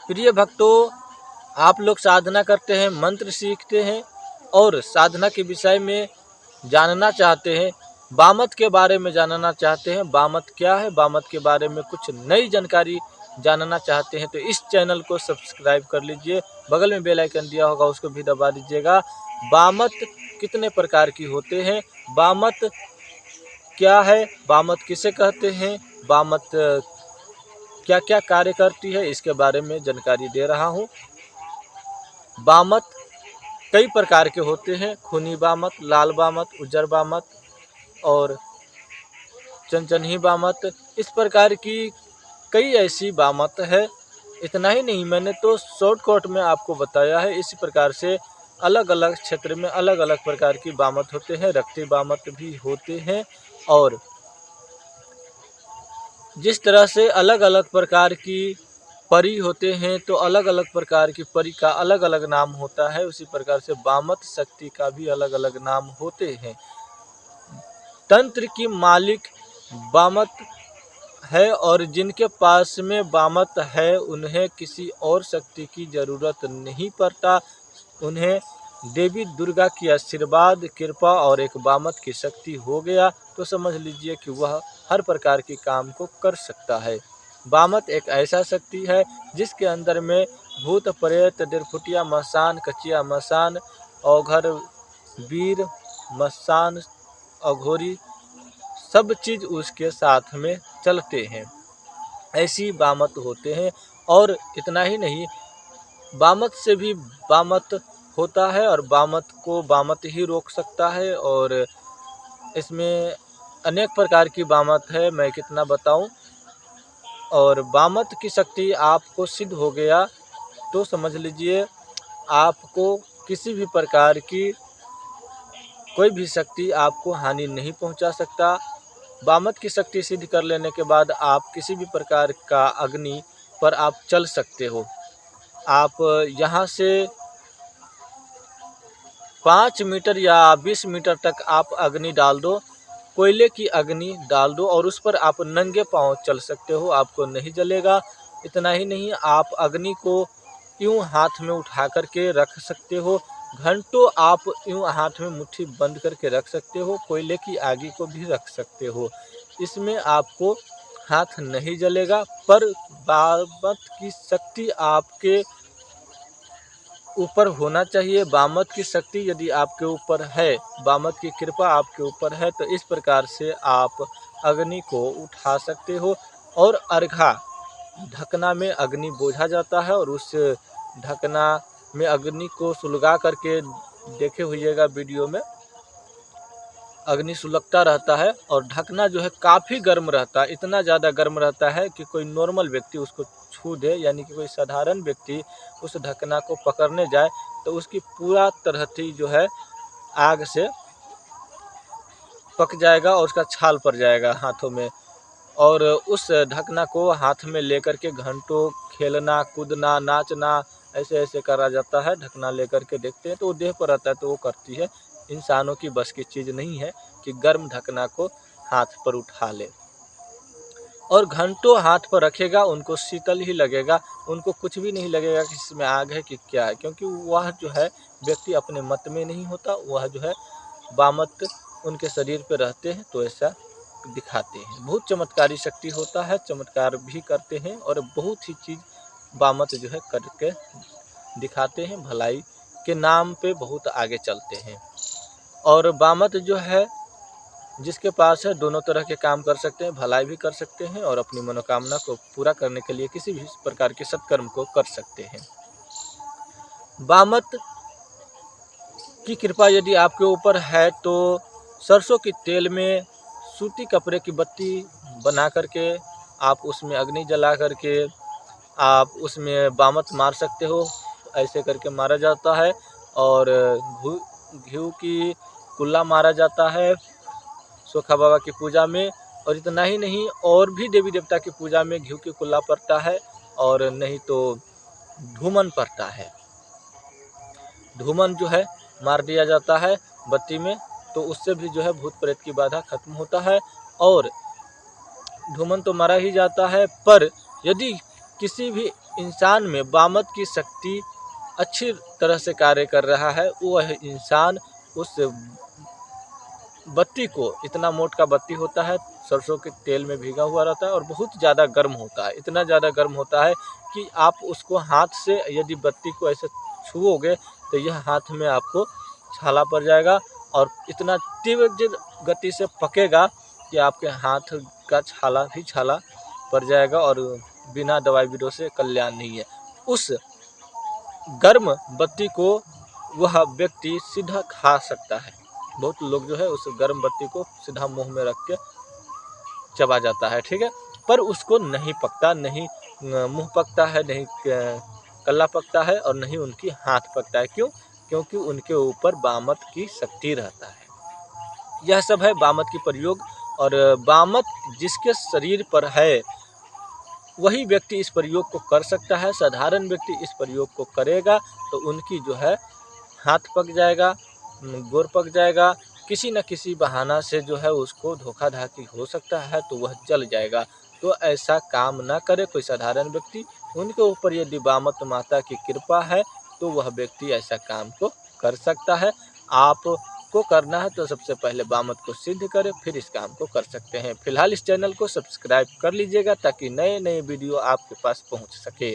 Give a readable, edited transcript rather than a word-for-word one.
प्रिय भक्तों, आप लोग साधना करते हैं, मंत्र सीखते हैं और साधना के विषय में जानना चाहते हैं, बामत के बारे में जानना चाहते हैं, बामत क्या है, बामत के बारे में कुछ नई जानकारी जानना चाहते हैं तो इस चैनल को सब्सक्राइब कर लीजिए। बगल में बेल आइकन दिया होगा उसको भी दबा दीजिएगा। बामत कितने प्रकार की होते हैं, बामत क्या है, बामत किसे कहते हैं, बामत क्या क्या कार्य करती है, इसके बारे में जानकारी दे रहा हूँ। बामत कई प्रकार के होते हैं, खूनी बामत, लाल बामत, उज्जर बामत और चनचन्ही बामत। इस प्रकार की कई ऐसी बामत है। इतना ही नहीं, मैंने तो शॉर्टकट में आपको बताया है। इसी प्रकार से अलग अलग क्षेत्र में अलग अलग प्रकार की बामत होते हैं, रक्ती बामत भी होते हैं। और जिस तरह से अलग अलग प्रकार की परी होते हैं तो अलग अलग प्रकार की परी का अलग अलग नाम होता है, उसी प्रकार से बामत शक्ति का भी अलग अलग नाम होते हैं। तंत्र की मालिक बामत है और जिनके पास में बामत है उन्हें किसी और शक्ति की जरूरत नहीं पड़ता। उन्हें देवी दुर्गा की आशीर्वाद, कृपा और एक बामत की शक्ति हो गया तो समझ लीजिए कि वह हर प्रकार के काम को कर सकता है। बामत एक ऐसा शक्ति है जिसके अंदर में भूत प्रेत, डिरफुटिया मसान, कचिया मसान, औघर, वीर, मसान, अघोरी सब चीज़ उसके साथ में चलते हैं। ऐसी बामत होते हैं। और इतना ही नहीं, बामत से भी बामत होता है और बामत को बामत ही रोक सकता है। और इसमें अनेक प्रकार की बामत है, मैं कितना बताऊं। और बामत की शक्ति आपको सिद्ध हो गया तो समझ लीजिए आपको किसी भी प्रकार की कोई भी शक्ति आपको हानि नहीं पहुंचा सकता। बामत की शक्ति सिद्ध कर लेने के बाद आप किसी भी प्रकार का अग्नि पर आप चल सकते हो। आप यहाँ से 5 मीटर या 20 मीटर तक आप अग्नि डाल दो, कोयले की अग्नि डाल दो और उस पर आप नंगे पांव चल सकते हो, आपको नहीं जलेगा। इतना ही नहीं, आप अग्नि को यूं हाथ में उठा करके रख सकते हो, घंटों आप यूं हाथ में मुट्ठी बंद करके रख सकते हो, कोयले की आगी को भी रख सकते हो, इसमें आपको हाथ नहीं जलेगा। पर बामत की शक्ति आपके ऊपर होना चाहिए। बामत की शक्ति यदि आपके ऊपर है, बामत की कृपा आपके ऊपर है तो इस प्रकार से आप अग्नि को उठा सकते हो। और अर्घा ढकना में अग्नि बोझा जाता है और उस ढकना में अग्नि को सुलगा करके देखे होइएगा वीडियो में, अग्नि सुलगता रहता है और ढकना जो है काफ़ी गर्म रहता है, इतना ज़्यादा गर्म रहता है कि कोई नॉर्मल व्यक्ति उसको छू दे, यानी कि कोई साधारण व्यक्ति उस ढकना को पकड़ने जाए तो उसकी पूरा तरहथी जो है आग से पक जाएगा और उसका छाल पड़ जाएगा हाथों में। और उस ढकना को हाथ में लेकर के घंटों खेलना, कूदना, नाचना ऐसे ऐसे करा जाता है। ढकना लेकर के देखते हैं तो वो देह पर रहता है तो वो करती है, इंसानों की बस की चीज़ नहीं है कि गर्म ढकना को हाथ पर उठा ले। और घंटों हाथ पर रखेगा, उनको शीतल ही लगेगा, उनको कुछ भी नहीं लगेगा कि इसमें आग है कि क्या है, क्योंकि वह जो है व्यक्ति अपने मत में नहीं होता, वह जो है बामत उनके शरीर पे रहते हैं तो ऐसा दिखाते हैं। बहुत चमत्कारी शक्ति होता है, चमत्कार भी करते हैं और बहुत ही चीज़ बामत जो है करके दिखाते हैं, भलाई के नाम पे बहुत आगे चलते हैं। और बामत जो है जिसके पास है दोनों तरह के काम कर सकते हैं, भलाई भी कर सकते हैं और अपनी मनोकामना को पूरा करने के लिए किसी भी प्रकार के सत्कर्म को कर सकते हैं। बामत की कृपा यदि आपके ऊपर है तो सरसों के तेल में सूती कपड़े की बत्ती बना करके आप उसमें अग्नि जला करके आप उसमें बामत मार सकते हो। ऐसे करके मारा जाता है। और घी की कुल्ला मारा जाता है सोखा बाबा की पूजा में। और इतना ही नहीं, और भी देवी देवता की पूजा में घी की कुल्ला पड़ता है और नहीं तो धूमन पड़ता है। धूमन जो है मार दिया जाता है बत्ती में, तो उससे भी जो है भूत प्रेत की बाधा खत्म होता है। और धूमन तो मारा ही जाता है, पर यदि किसी भी इंसान में बामत की शक्ति अच्छी तरह से कार्य कर रहा है, वह इंसान उस बत्ती को, इतना मोट का बत्ती होता है, सरसों के तेल में भीगा हुआ रहता है और बहुत ज़्यादा गर्म होता है, इतना ज़्यादा गर्म होता है कि आप उसको हाथ से यदि बत्ती को ऐसे छुओगे तो यह हाथ में आपको छाला पड़ जाएगा और इतना तीव्र गति से पकेगा कि आपके हाथ का छाला भी छाला पड़ जाएगा और बिना दवाई बीरो से कल्याण नहीं है। उस गर्म बत्ती को वह व्यक्ति सीधा खा सकता है। बहुत लोग जो है उस गर्म बत्ती को सीधा मुंह में रख के चबा जाता है, ठीक है, पर उसको नहीं पकता, नहीं मुंह पकता है, नहीं कल्ला पकता है और नहीं उनकी हाथ पकता है। क्यों? क्योंकि उनके ऊपर बामत की शक्ति रहता है। यह सब है बामत की प्रयोग। और बामत जिसके शरीर पर है वही व्यक्ति इस प्रयोग को कर सकता है। साधारण व्यक्ति इस प्रयोग को करेगा तो उनकी जो है हाथ पक जाएगा, गोर पक जाएगा, किसी न किसी बहाना से जो है उसको धोखाधड़ी हो सकता है तो वह जल जाएगा। तो ऐसा काम ना करे कोई साधारण व्यक्ति। उनके ऊपर यदि बामत माता की कृपा है तो वह व्यक्ति ऐसा काम को कर सकता है। आपको करना है तो सबसे पहले बामत को सिद्ध करें, फिर इस काम को कर सकते हैं। फिलहाल इस चैनल को सब्सक्राइब कर लीजिएगा ताकि नए नए वीडियो आपके पास पहुंच सके।